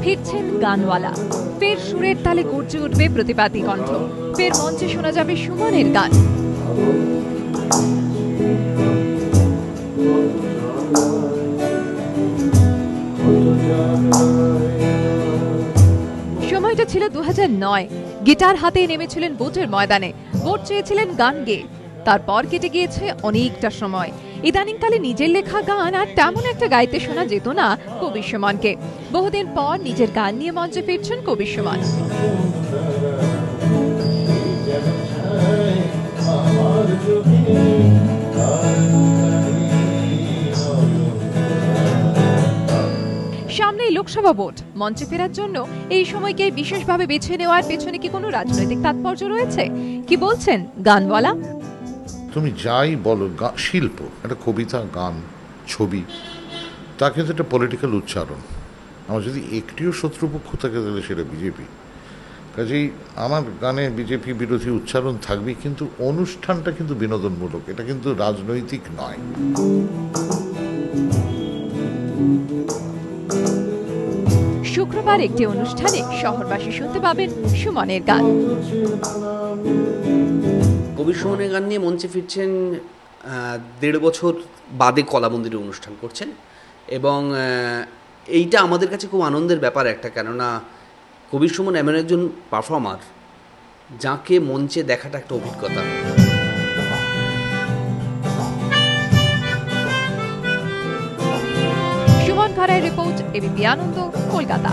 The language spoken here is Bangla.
ফিরছেন গানওয়ালা, ফের সুরের তালে গর্জে উঠবে প্রতিবাদী কণ্ঠ, ফের মঞ্চে শোনা যাবে সুমনের গান। সময়টা ছিল 2009। গিটার হাতে নেমেছিলেন ভোটের ময়দানে, ভোট চেয়েছিলেন গান গেয়ে। তারপর কেটে গিয়েছে অনেকটা সময়। ইদানিংকালে নিজের লেখা গান আর তেমন একটা গাইতে শোনা যেত না কবির সুমনকে। বহুদিন পর নিজের গান নিয়ে মঞ্চে ফিরছেন কবির সুমন। সামনেই লোকসভা ভোট, মঞ্চে ফেরার জন্য এই সময়কে বিশেষভাবে বেছে নেওয়ার পেছনে কি কোনো রাজনৈতিক তাৎপর্য রয়েছে? কি বলছেন গানওয়ালা? তুমি যাই বলো, শিল্প, একটা কবিতা, গান, ছবি, তাকে তো একটা পলিটিক্যাল উচ্চারণ। আমার যদি একটিও শত্রুপক্ষ থাকে তাহলে সেটা বিজেপি। কাজেই আমার গানে বিজেপি বিরোধী উচ্চারণ থাকবে, কিন্তু অনুষ্ঠানটা কিন্তু বিনোদনমূলক, এটা কিন্তু রাজনৈতিক নয়। শুক্রবার একটি অনুষ্ঠানে শহরবাসী শুনতে পাবেন সুমনের গান। কবির সুমনের গান নিয়ে মঞ্চে ফিরছেন 1.5 বছর বাদে কলা মন্দিরে অনুষ্ঠান করছেন, এবং এইটা আমাদের কাছে খুব আনন্দের ব্যাপার একটা, কেননা কবির সুমন এমন একজন পারফর্মার যাকে মঞ্চে দেখাটা একটা অভিজ্ঞতা। সুমন খাড়াই রিপোর্ট, এবিপি আনন্দ, কলকাতা।